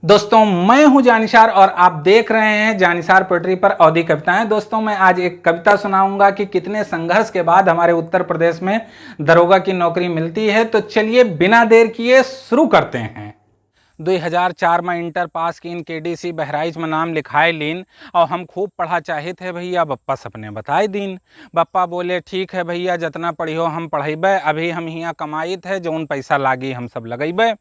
दोस्तों मैं हूं जानिसार और आप देख रहे हैं जानिसार पोएट्री पर अवधी कविताएं। दोस्तों मैं आज एक कविता सुनाऊंगा कि कितने संघर्ष के बाद हमारे उत्तर प्रदेश में दरोगा की नौकरी मिलती है। तो चलिए बिना देर किए शुरू करते हैं। 2004 में इंटर पास की केडीसी बहराइच में नाम लिखाए लीन और हम खूब पढ़ा चाहे थे भैया, बप्पा सपने बताए दीन। बप्पा बोले ठीक है भैया, जितना पढ़ियो हम पढ़ेबे, अभी हम यहाँ कमाइत है जौन पैसा लागी हम सब लगेबे।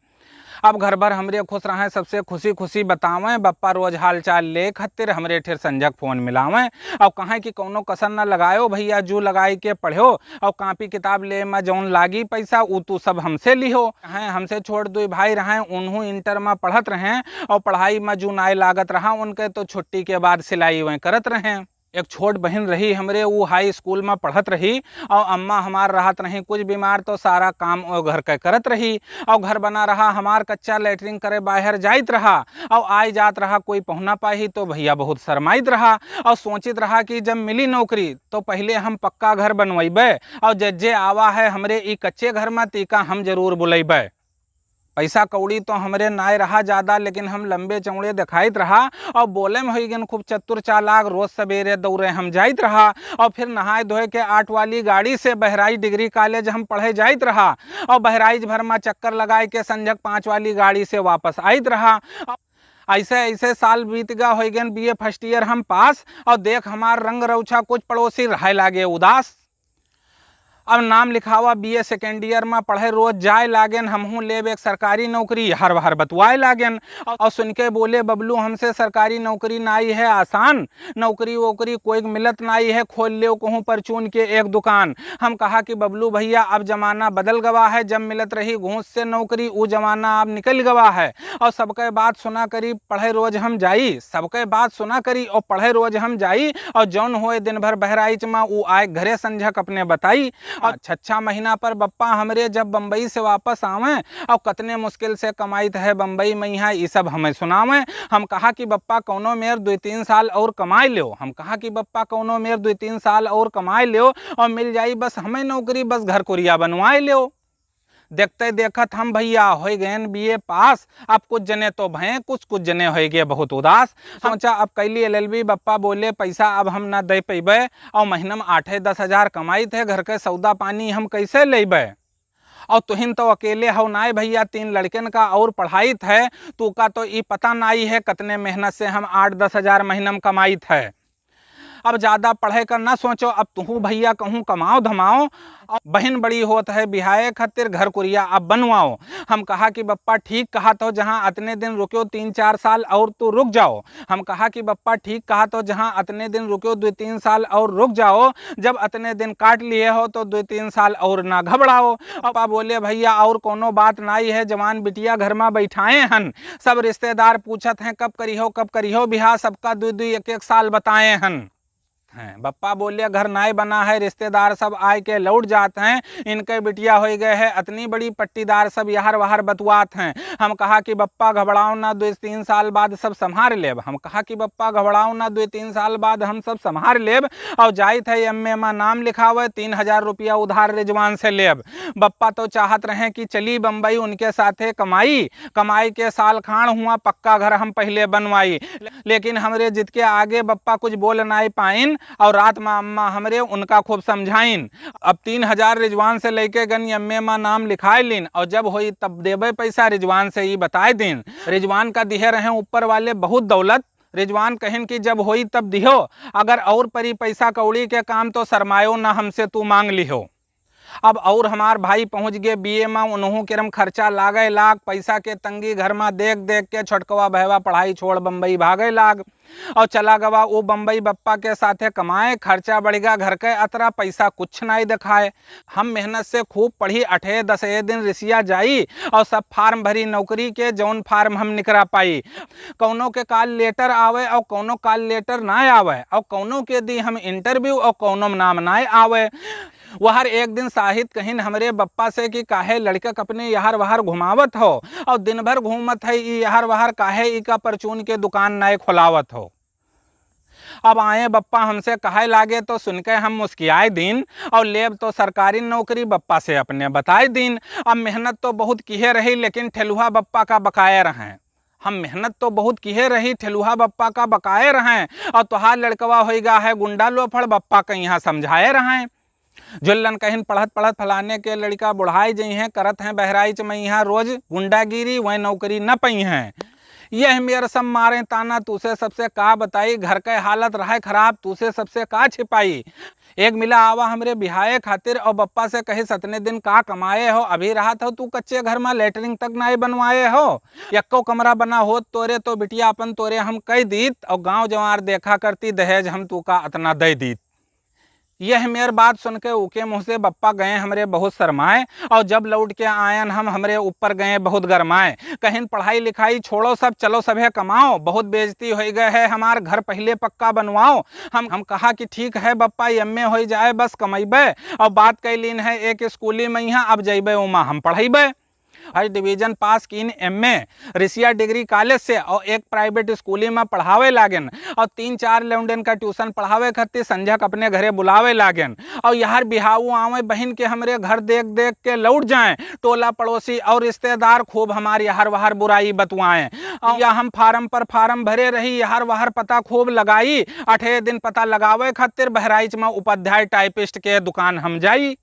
अब घर भर हमरे खुश रहें, सबसे खुशी खुशी बतावें, बप्पा रोज हाल चाल ले खतिर हमरे ठेर संजक फोन मिलावें। और कहें कि कौनो कसर न लगायो भैया, जू लगाई के पढ़ो और कापी किताब ले में जौन लागी पैसा ऊ तू सब हमसे लिहो। हैं हमसे छोड़ दो भाई रहें, उन्हों इंटर में पढ़त रहें और पढ़ाई में जू नाय लागत रहा, उनके तो छुट्टी के बाद सिलाई वहीं करत रहें। एक छोट बहन रही हमरे, वो हाई स्कूल में पढ़त रही और अम्मा हमार रहत रही कुछ बीमार, तो सारा काम घर के करत रही। और घर बना रहा हमार कच्चा, लेटरिन करे बाहर जाइत रहा और आई जात रहा, कोई पहुना पाही तो भैया बहुत शर्माइत रहा। और सोचित रहा कि जब मिली नौकरी तो पहले हम पक्का घर बनवाइबे और जज्जे आवा है हमरे ई कच्चे घर में तीका हम जरूर बुलेबे। पैसा कौड़ी तो हमरे नाय रहा ज़्यादा, लेकिन हम लंबे चौड़े दिखाइत रहा और बोले में होइगन खूब चतुर चालाक। रोज सवेरे दौड़े हम जाइत रहा और फिर नहाए धोए के 8 वाली गाड़ी से बहराइच डिग्री कॉलेज हम पढ़े जाइत रहा और बहराइच भर में चक्कर लगाए के संजक 5 वाली गाड़ी से वापस आइत रहा। ऐसे ऐसे साल बीत गया, हो गए बीए फर्स्ट ईयर हम पास और देख हमार रंग रौछा कुछ पड़ोसी रहे लागे उदास। अब नाम लिखावा बीए सेकेंड ईयर में पढ़े रोज जाए लागेन, हमहूँ लेब एक सरकारी नौकरी हर बार बतवाए लागेन। और सुन के बोले बबलू हमसे सरकारी नौकरी नाई है आसान, नौकरी वोकरी कोई मिलत नाई है, खोल ले कहूँ परचून के एक दुकान। हम कहा कि बबलू भैया अब जमाना बदल गवा है, जब मिलत रही घूस से नौकरी वो जमाना अब निकल गवा है। और सबके बात सुना करी पढ़े रोज हम जाई, सबके बात सुना करी और पढ़े रोज हम जाई। और जौन होए दिन भर बहराइच में वो आए घरे संझक अपने बताई। और 6 महीना पर बप्पा हमरे जब बम्बई से वापस आवे और कतने मुश्किल से कमाइत है बम्बई में यहाँ ये सब हमें सुनावे। हम कहा कि बप्पा कौनो मेर 2-3 साल और कमाए लो, हम कहा कि बप्पा कौनो मेर 2-3 साल और कमाए लो और मिल जाई बस हमें नौकरी, बस घर कुरिया बनवाए लो। देखते देखत हम भैया हो गए बीए पास, अब कुछ जने तो भय कुछ जने हो गए बहुत उदास। सोचा अब कैली एलएलबी, बप्पा बोले पैसा अब हम ना दे पैबे और महीना में 8-10 हजार कमाई थे, घर के सौदा पानी हम कैसे लेबे। और तुहिन तो अकेले हो नाय भैया, 3 लड़कन का और पढ़ाई है, तू का तो ये पता नाई है कतने मेहनत से हम 8-10 हजार महीना में कमाई है। अब ज़्यादा पढ़े कर ना सोचो, अब तू भैया कहूँ कमाओ धमाओ, बहन बड़ी होत है बिहाए खातिर घर कुरिया अब बनवाओ। हम कहा कि बप्पा ठीक कहा तो, जहाँ अतने दिन रुको 3-4 साल और तो रुक जाओ। हम कहा कि बप्पा ठीक कहा तो, जहाँ अतने दिन रुको 2-3 साल और रुक जाओ, जब अतने दिन काट लिए हो तो 2-3 साल और ना घबराओ। पापा बोले भैया और कोनो बात नाई है, जवान बिटिया घर में बैठाए हन, सब रिश्तेदार पूछत हैं कब करिहो बिहार, सबका 2-2 1-1 साल बताए हन। हैं बप्पा बोले घर नाय बना है, रिश्तेदार सब आए के लौट जाते हैं, इनके बिटिया हो गए है अतनी बड़ी पट्टीदार, सब यार वहार बतवात हैं। हम कहा कि बप्पा घबराओ ना, 2-3 साल बाद सब संभार लेब। हम कहा कि बप्पा घबराओ ना, 2-3 साल बाद हम सब संभार लेब। और जाइत है एमए में नाम लिखावे, 3000 रुपया उधार रिजवान से लेब। बप्पा तो चाहत रहे कि चली बम्बई उनके साथे कमाई के साल खान हुआ, पक्का घर हम पहले बनवाई। लेकिन हमरे जिद के आगे बप्पा कुछ बोल नाई पाइन और रात में अम्मा हमरे उनका खूब समझाइन। अब 3000 रिजवान से लेके गन एमए में नाम लिखाए लीन और जब होई तब देवे पैसा, रिजवान से ही बताए दिन। रिजवान का दिहे रहे ऊपर वाले बहुत दौलत, रिजवान कहिन कि जब होई तब दिहो, अगर और परी पैसा कौड़ी के काम तो शरमायो ना हमसे तू मांग लिहो। अब और हमार भाई पहुंच गए बीए में, उन्हों के रम खर्चा लागे लाग, पैसा के तंगी घर में देख देख के छोटकवा बहवा पढ़ाई छोड़ बम्बई भागे लाग। और चला गवा वो बम्बई बप्पा के साथे कमाए, खर्चा बढ़ गया घर के अतरा, पैसा कुछ नहीं दिखाए। हम मेहनत से खूब पढ़ी, 8-10 दिन रिसिया जाई और सब फार्म भरी नौकरी के, जौन फार्म हम निकरा पाई। कौनों के कॉल लेटर आवे और कौनों कॉल लेटर ना आवे, और कौनों के दी हम इंटरव्यू और कौनों नाम ना आवे। वहर एक दिन साहिद कहिन हमरे बप्पा से कि काहे लड़का अपने यहार वहार घुमावत हो और दिन भर घूमत है यहार वहार, काहे ई का परचून के दुकान नए खुलावत हो। अब आए बप्पा हमसे कहे लागे तो सुनकर हम मुस्कियाए दिन और लेब तो सरकारी नौकरी बप्पा से अपने बताए दिन। अब मेहनत तो बहुत किए रही लेकिन ठेलुआ बप्पा का बकाया रहें। हम मेहनत तो बहुत किए रही, ठेलुहा बप्पा का बकाए रहें, और तुहार लड़कवा होइगा है गुंडा लोफड़, बप्पा कहीं यहाँ समझाए रहें। जुल्लन कहिन पढ़त पढ़त फलाने के लड़का बुढ़ाई जई हैं, करत हैं बहराइच में यहाँ रोज गुंडागिरी, वह नौकरी न पई हैं। यह मेरे सब मारे ताना, तुसे सबसे का बताई, घर के हालत रहे खराब, तुसे सबसे का छिपाई। एक मिला आवा हमरे बिहाए खातिर, और बप्पा से कहे सतने दिन का कमाए हो, अभी रहा था तू कच्चे घर में लेटरिंग तक नहीं बनवाए हो, यक्को कमरा बना हो तोरे तो बिटिया अपन तोरे हम कह दीत, और गांव जवार देखा करती दहेज हम तू का अतना दे दीत। यह मेरी बात सुन के ऊके मुँह से बप्पा गए हमरे बहुत शर्माए, और जब लौट के आयन हम हमरे ऊपर गए बहुत गरमाए। कहीं पढ़ाई लिखाई छोड़ो सब, चलो सभे कमाओ, बहुत बेइज्जती हो गए है, हमार घर पहले पक्का बनवाओ। हम कहा कि ठीक है बप्पा, एमए हो जाए बस कमेबे, और बात कैलीन है एक स्कूली में यहाँ अब जइबे उमा हम पढ़ेबे। हर डिवीजन पास कीन, एमए रिसिया डिग्री कॉलेज से, और एक प्राइवेट स्कूली में पढ़ावे लागेन, और 3-4 लौंडन का ट्यूशन पढ़ावे खातिर संझक अपने घरे बुलावे लागेन। और यार बिहाऊ आवे बहन के हमरे घर देख देख के लौट जाएं, टोला पड़ोसी और रिश्तेदार खूब हमारे यार वहार बुराई बतवाएं। और या हम फार्म पर फार्म भरे रही, यार वहार पता खूब लगाई, 8 दिन पता लगावे खातिर बहराइच में उपाध्याय टाइपिस्ट के दुकान हम जाई।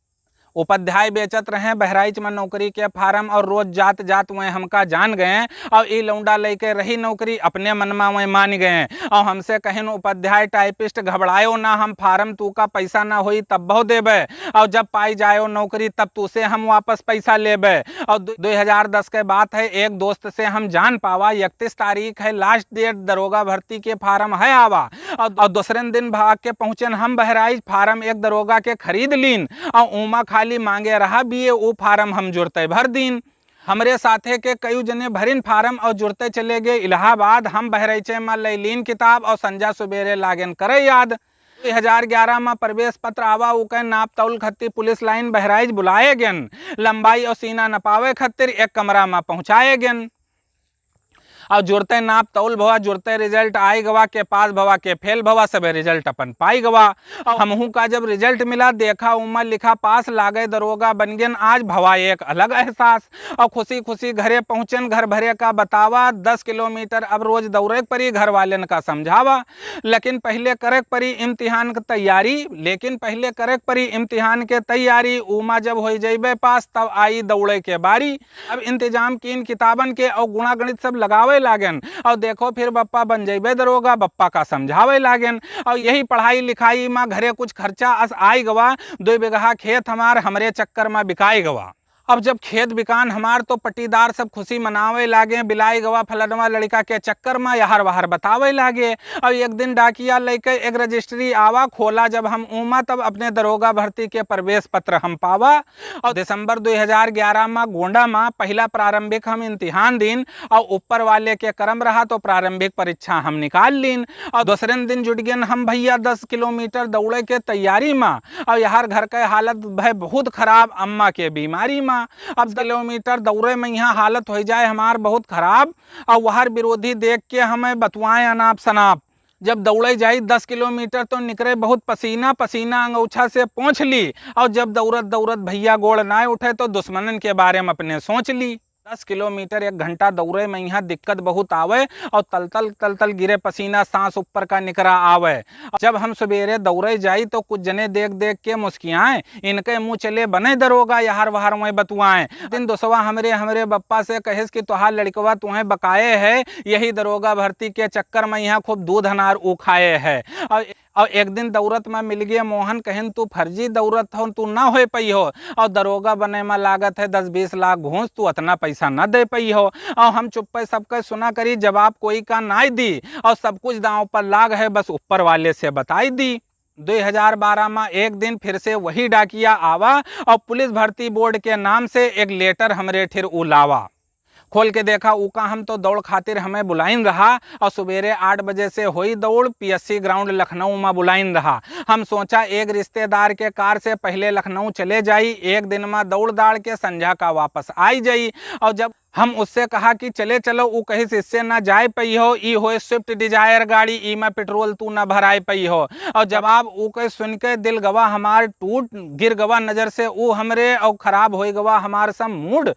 उपाध्याय बेचत रहे बहराइच में नौकरी के फार्म, और रोज जात जात वह हमका जान गए, और ई लौंडा लेके रही नौकरी अपने मन में वह मान गए, और हमसे कहिन उपाध्याय टाइपिस्ट घबरायो ना, हम फार्म तू का पैसा ना होई तब बहु देबे, और जब पाई जायो नौकरी तब तुसे हम वापस पैसा लेबे। और 2010 के बात है, एक दोस्त से हम जान पावा 31 तारीख है लास्ट डेट, दरोगा भर्ती के फार्म है आवा, और दूसरे दिन भाग के पहुंचन हम बहराइच, फार्म एक दरोगा के खरीद लीन, और उमा मांगे रहा भी वो फार्म हम जुड़ते भर दिन। हमरे साथे के कई जने भरिन फार्म और जुड़ते चले गए इलाहाबाद, हम बहराइचे में लैलीन किताब, और संजा सुबेरे लागेन करे याद। 2011 में प्रवेश पत्र आवा, उके नाप तौल खत्ती पुलिस लाइन बहराइच बुलाए गेन, लंबाई और सीना नपावे खत्तिर एक कमरा में पहुंचाए गेन, और जुड़ते नाप तौल भवा, जुड़ते रिजल्ट आई गवा, के पास भवा के फेल भवा, सबे रिजल्ट अपन पाई गवा। और हमहू का जब रिजल्ट मिला देखा उम्र लिखा पास, लागे दरोगा बन गेन आज, भवा एक अलग एहसास। और खुशी खुशी घरे पहुंचन, घर भरे का बतावा, 10 किलोमीटर अब रोज दौड़े परी, घर वाले का समझावा, लेकिन पहले करे परी इम्तिहान की तैयारी, के तैयारी, उमा जब हो जाइबे पास तब आई दौड़े के बारी। अब इंतजाम कीन किताबन के और गुणा गणित सब लगावे लागेन, और देखो फिर बप्पा बन जाइबे दरोगा, बप्पा का समझावे लागेन। और यही पढ़ाई लिखाई में घरे कुछ खर्चा अस आई गवा, 2 बीघा खेत हमार हमरे चक्कर में बिकाई गवा। अब जब खेत बिकान हमार तो पट्टीदार सब खुशी मनावे लागे, बिलाई गवा फलनवा लड़का के चक्कर में यहार वहार बतावे लागे। और एक दिन डाकिया लेके एक रजिस्ट्री आवा, खोला जब हम उमा तब अपने दरोगा भर्ती के प्रवेश पत्र हम पावा। और दिसंबर 2011 में गोंडा में पहला प्रारंभिक हम इम्तिहान दिन, और ऊपर वाले के क्रम रहा तो प्रारंभिक परीक्षा हम निकाल लीन। और दूसरे दिन जुट गए हम भैया 10 किलोमीटर दौड़े के तैयारी में, और यार घर के हालत भाई बहुत खराब, अम्मा के बीमारी में। अब किलोमीटर दौड़े में यहाँ हालत हो जाए हमार बहुत खराब, और वह विरोधी देख के हमें बतवाएं अनाप शनाप। जब दौड़े जाई 10 किलोमीटर तो निकले बहुत पसीना, पसीना अंगूछा से पोंछ ली, और जब दौड़त दौड़त भैया गोड़ ना उठे तो दुश्मनन के बारे में अपने सोच ली। 10 किलोमीटर 1 घंटा दौड़े में यहाँ दिक्कत बहुत आवे, और तल तल गिरे पसीना, सांस ऊपर का निकरा आवे। जब हम सवेरे दौड़े जाई तो कुछ जने देख देख के मुस्कियाएं, इनके मुंह चले बने दरोगा, यार वहार वहीं बतुआएं। दिन दोसवा हमरे बप्पा से कहेस कि तुहार लड़कवा तुम्हें बकाए है, यही दरोगा भर्ती के चक्कर में यहाँ खूब दूध अनार उखाए है। और एक दिन दौड़त में मिल गया मोहन, कहें तू फर्जी दौड़त हो, तू ना हो पई हो, और दरोगा बने में लागत है 10-20 लाख घूस, तू इतना पैसा न दे पई हो। और हम चुप्पे सबके सुना करी, जवाब कोई का नाई दी, और सब कुछ दांव पर लाग है, बस ऊपर वाले से बताई दी। 2012 में एक दिन फिर से वही डाकिया आवा, और पुलिस भर्ती बोर्ड के नाम से एक लेटर हमरे ठिर उलावा। खोल के देखा उका हम तो दौड़ खातिर हमें बुलाइन रहा, और सवेरे 8 बजे से हुई दौड़, पीएससी ग्राउंड लखनऊ में बुलाइन रहा। हम सोचा एक रिश्तेदार के कार से पहले लखनऊ चले जाई, एक दिन में दौड़ दाड़ के संझा का वापस आई जाई। और जब हम उससे कहा कि चले चलो ऊ कहीं इससे ना जाए पई हो, ई हो स्विफ्ट डिजायर गाड़ी, ई में पेट्रोल तू ना भराए पई हो। और जवाब ऊ के सुन के दिल गवा हमार टूट गिर गवा नजर से ऊ हमरे और खराब हो गवा हमार सब मूड।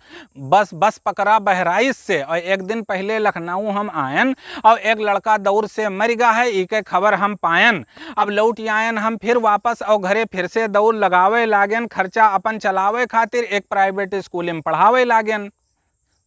बस पकड़ा बहराइश से। और एक दिन पहले लखनऊ हम आयन और एक लड़का दौड़ से मर गया है, ई के खबर हम पायन। अब लौट आयन हम फिर वापस और घरे फिर से दौड़ लगावे लागेन, खर्चा अपन चलावे खातिर एक प्राइवेट स्कूल में पढ़ावे लागेन।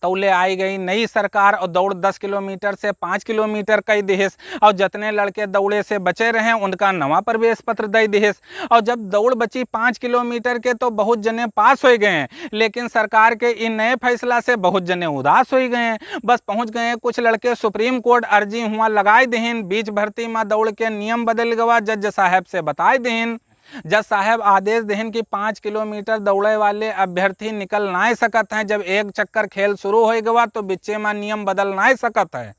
तौले आई गई नई सरकार और दौड़ 10 किलोमीटर से 5 किलोमीटर कई दिहिस। और जितने लड़के दौड़े से बचे रहे उनका नवा प्रवेश पत्र दे दिहिस। और जब दौड़ बची 5 किलोमीटर के तो बहुत जने पास हो गए, लेकिन सरकार के इन नए फैसला से बहुत जने उदास हो गए। बस पहुंच गए कुछ लड़के सुप्रीम कोर्ट अर्जी हुआ लगाए दहीन, बीच भर्ती में दौड़ के नियम बदल गवा, जज साहब से बताए दहीन। जज साहब आदेश देहन कि 5 किलोमीटर दौड़े वाले अभ्यर्थी निकल ना सकत हैं। जब एक चक्कर खेल शुरू हो गया तो बिच्चे में नियम बदल ना सकत है।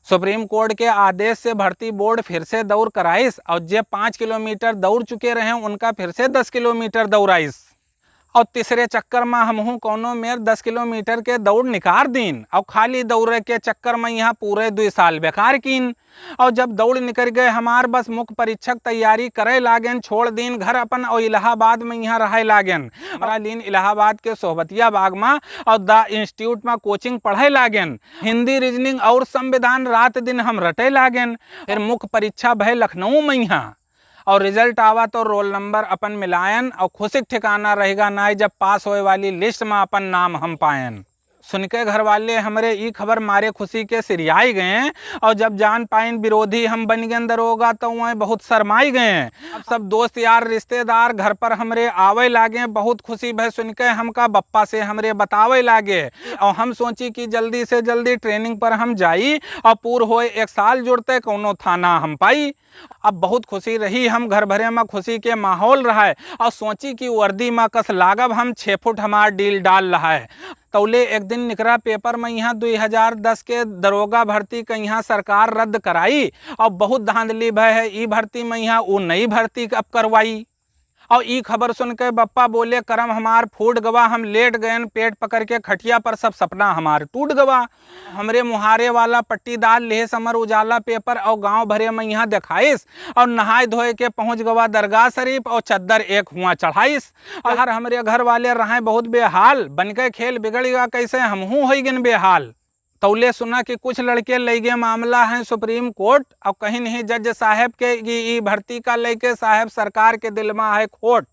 सुप्रीम कोर्ट के आदेश से भर्ती बोर्ड फिर से दौड़ कराइस और जे 5 किलोमीटर दौड़ चुके रहे उनका फिर से 10 किलोमीटर दौड़ाइस। और तीसरे चक्कर में हमहू कोनो मेर 10 किलोमीटर के दौड़ निकाल दीन और खाली दौड़े के चक्कर में यहाँ पूरे 2 साल बेकार कीन। और जब दौड़ निकल गए हमार बस मुख्य परीक्षक तैयारी करे लागेन, छोड़ दीन घर अपन और इलाहाबाद में यहाँ रहे लागेन। लीन इलाहाबाद के सोहबतिया बाग में और द इंस्टीट्यूट में कोचिंग पढ़े लागेन। हिंदी रीजनिंग और संविधान रात दिन हम रटे लागेन। फिर मुख्य परीक्षा भय लखनऊ में यहाँ और रिजल्ट आवा तो रोल नंबर अपन मिलायन और खुशी ठिकाना रहेगा ना जब पास होए वाली लिस्ट में अपन नाम हम पायन। सुन के घर वाले हमारे ई खबर मारे खुशी के सिरियाई गए और जब जान पाइन विरोधी हम बन गए दरोगा तो वह बहुत शर्माई गए। अब सब दोस्त यार रिश्तेदार घर पर हमरे आवे लागे, बहुत खुशी भय सुन के हमका बप्पा से हमरे बतावे लागे। और हम सोची कि जल्दी से जल्दी ट्रेनिंग पर हम जाई और पूर होए 1 साल जुड़ते कोनो थाना हम पाई। अब बहुत खुशी रही, हम घर भरे में खुशी के माहौल रहा है और सोची कि वर्दी में कस लागब हम 6 फुट हमार डील डाल रहा है। तौले एक दिन निकरा पेपर में यहाँ 2010 के दरोगा भर्ती का यहाँ सरकार रद्द कराई और बहुत धांधली भय है ई भर्ती में यहाँ वो नई भर्ती अब करवाई। और ई खबर सुन के बप्पा बोले करम हमार फूट गवा, हम लेट गए पेट पकड़ के खटिया पर, सब सपना हमार टूट गवा। हमरे मुहारे वाला पट्टीदार लेह समर उजाला पेपर और गांव भरे में यहाँ दिखाइस और नहाए धोए के पहुंच गवा दरगाह शरीफ और चद्दर एक हुआ चढ़ाइस। और हमरे घर वाले रहे बहुत बेहाल, बन के खेल बिगड़ गया कैसे हमहू हो गए बेहाल। तौले सुना कि कुछ लड़के ले गए मामला है सुप्रीम कोर्ट और कहीं नहीं जज साहब के भर्ती का लेके साहब सरकार के दिल में है खोट।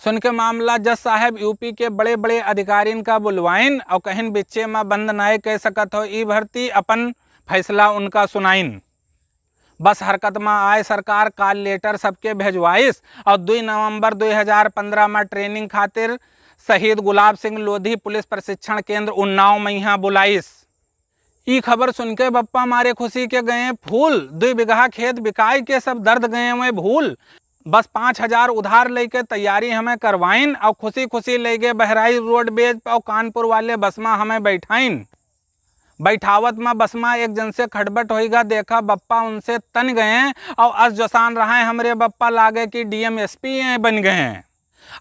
सुन के मामला जज साहब यूपी के बड़े बड़े अधिकारियों का बुलवाइन और कहीं बिच्चे में बंद नाय कह सकत हो ई भर्ती अपन फैसला उनका सुनाइन। बस हरकत में आए सरकार कॉल लेटर सबके भेजवाइस और 2 नवंबर 2015 में ट्रेनिंग खातिर शहीद गुलाब सिंह लोधी पुलिस प्रशिक्षण केंद्र उन्नाव में यहाँ बुलाइस। ई खबर सुन के बप्पा मारे खुशी के गए फूल, 2 बीघा खेत बिकाई के सब दर्द गए हुए भूल। बस 5000 उधार लेके तैयारी हमें करवाइन और खुशी खुशी ले गए बहराइच रोडवेज और कानपुर वाले बस में हमें बैठाइन। बैठावत में बस में एक जन से खटबट होगा, देखा बप्पा उनसे तन गए और अस जसान रहे हमरे बप्पा लागे कि DMSP बन गए।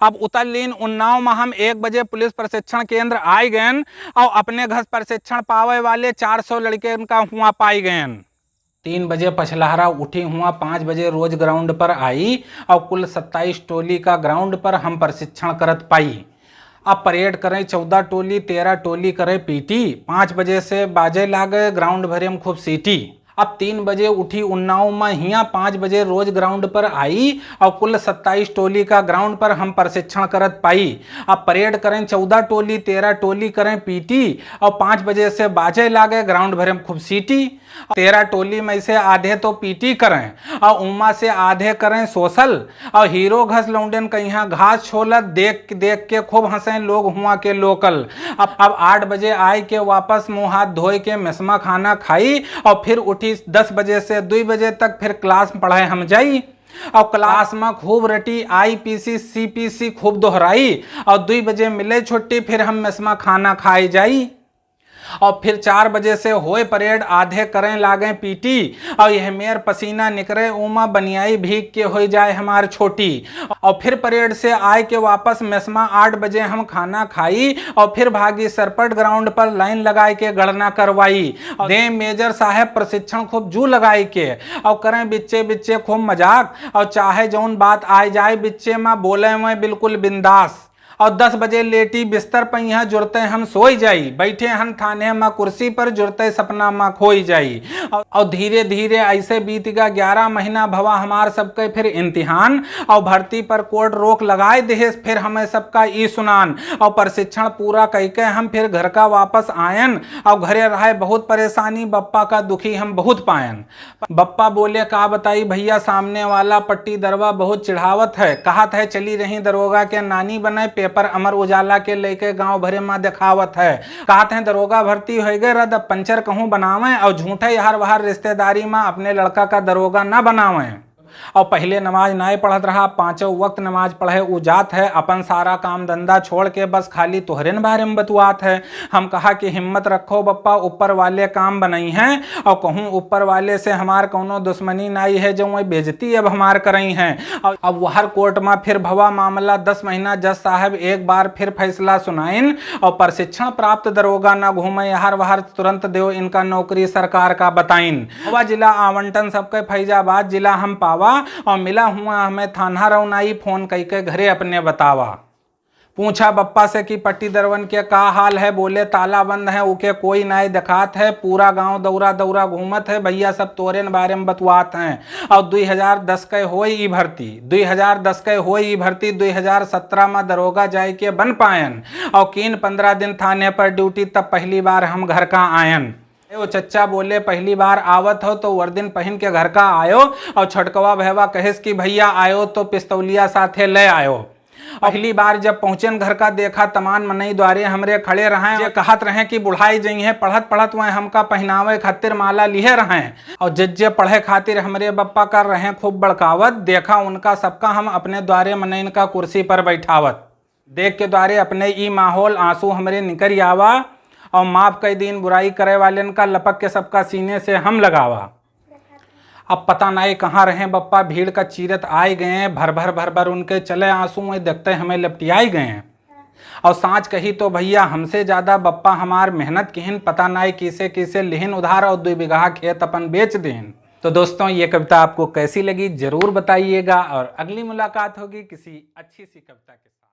अब उतर लीन उन्नाव में हम 1 बजे पुलिस प्रशिक्षण केंद्र आए गए और अपने घर प्रशिक्षण पावे वाले 400 लड़के उनका हुआ पाई गए। 3 बजे पछलहरा उठी हुआ 5 बजे रोज ग्राउंड पर आई और कुल 27 टोली का ग्राउंड पर हम प्रशिक्षण करत पाई। अब परेड करें 14 टोली 13 टोली करे PT। 5 बजे से बाजे लागे ग्राउंड भरे में खूब सीटी। अब 3 बजे उठी उन्नाव में हिया 5 बजे रोज ग्राउंड पर आई और कुल 27 टोली का ग्राउंड पर हम प्रशिक्षण करत पाई। अब परेड करें 14 टोली 13 टोली करें PT और 5 बजे से बाजे लागे ग्राउंड भरे में खूब सीटी। 13 टोली में से आधे तो PT करें और उमा से आधे करें सोशल और हीरो घस लौंडन का यहाँ घास छोलत देख के खूब हंसे लोग हुआ के लोकल। अब 8 बजे आए के वापस मुँह हाथ धोए के मेसमा खाना खाई और फिर उठी 10 बजे से 2 बजे तक फिर क्लास पढ़ाए हम जाई और क्लास में खूब रटी IPC CPC खूब दोहराई और 2 बजे मिले छुट्टी फिर हम मेसमा खाना खाई जाई। और फिर 4 बजे से होए परेड, आधे करें लागे पीटी, और यह मेर पसीना निकरे उमा बनियाई भीग के हो जाए हमार छोटी। और फिर परेड से आए के वापस मेसमा 8 बजे हम खाना खाई, और फिर भागी सरपट ग्राउंड पर लाइन लगाए के गणना करवाई। दे मेजर साहब प्रशिक्षण खूब जू लगाई के, और करें बिच्चे बिच्चे खूब मजाक, और चाहे जौन बात आ जाए बिच्चे में बोले में बिल्कुल बिंदास। और 10 बजे लेटी बिस्तर पर यहाँ जुड़ते हम सोई जाई, बैठे हम थाने में कुर्सी पर जुड़ते सपना में खोई जाई। और धीरे धीरे ऐसे बीत गया 11 महीना भवा हमार सबके फिर इम्तिहान, और भर्ती पर कोर्ट रोक लगाए देश फिर हमें सबका ई सुनान। और प्रशिक्षण पूरा करके हम फिर घर का वापस आयन, और घरे रहे बहुत परेशानी, बप्पा का दुखी हम बहुत पायन। बप्पा बोले का बताई भैया, सामने वाला पट्टी दरवा बहुत चिढ़ावत है, कहत है चली रही दरोगा के नानी बने, पेपर अमर उजाला के लेके गांव भरे में दिखावत है, कहते हैं दरोगा भर्ती हो गए रद पंचर कहूं बनावे, और झूठे हर वहर रिश्तेदारी में अपने लड़का का दरोगा ना बनावे। और पहले नमाज नाय पढ़त रहा, 5 वक्त नमाज पढ़े उजात है, अपन सारा काम धंधा छोड़ के बस खाली तोहरे बारे में बतुआत है। हम कहा कि हिम्मत रखो बप्पा, ऊपर वाले काम बनाई हैं, और कहूँ ऊपर वाले से हमार कोनो दुश्मनी नहीं है, जो वही बेजती अब हमार करई हैं। और अब वहर कोर्ट में फिर भवा मामला 10 महीना जज साहब एक बार फिर फैसला सुनाइन, और प्रशिक्षण प्राप्त दरोगा न घूमे हर वहर तुरंत दो इनका नौकरी सरकार का बताइन। जिला आवंटन सबके फैजाबाद जिला हम पावा, और मिला हुआ हमें थाना रौनाई, फोन करके घरे अपने बतावा। पूछा बप्पा से कि पट्टी दरवन के का हाल है, बोले ताला बंद है, उके कोई नाई दिखात है, पूरा गांव दौरा दौरा घूमत है, भैया सब तोरे बारे में बतवात हैं। और 2010 के होई ई भर्ती, 2010 के होई ई भर्ती, 2017 में दरोगा जाए के बन पायन, और किन 15 दिन थाने पर ड्यूटी, तब पहली बार हम घर का आयन। वो चच्चा बोले पहली बार आवत हो तो वर्दिन पहन के घर का आयो, और छटकवा भैवा कहेस कि भैया आयो तो पिस्तौलिया साथे ले आयो। पहली बार जब पहुंचन घर का देखा, तमान मनई द्वारे हमरे खड़े रहे, जो कहत रहे कि बुढ़ाई जई है, पढ़त पढ़त वह हमका पहनावे खातिर माला लिए रहे, और जज्जे पढ़े खातिर हमरे बप्पा कर रहे खूब बड़कावत। देखा उनका सबका हम अपने द्वारे मनईन का कुर्सी पर बैठावत, देख के द्वारे अपने ई माहौल आंसू हमरे निकर आवा, और माफ कई दिन बुराई करे वाले का लपक के सबका सीने से हम लगावा। अब पता नहीं कहाँ रहे बप्पा, भीड़ का चीरत आए गए, भर भर उनके चले आंसू में देखते हमें लपटियाई गए। और सांच कही तो भैया हमसे ज़्यादा बप्पा हमार मेहनत किहन, पता नहीं किसे किसे लिहिन उधार, और 2 बीघा खेत अपन बेच देन। तो दोस्तों ये कविता आपको कैसी लगी जरूर बताइएगा, और अगली मुलाकात होगी किसी अच्छी सी कविता के साथ।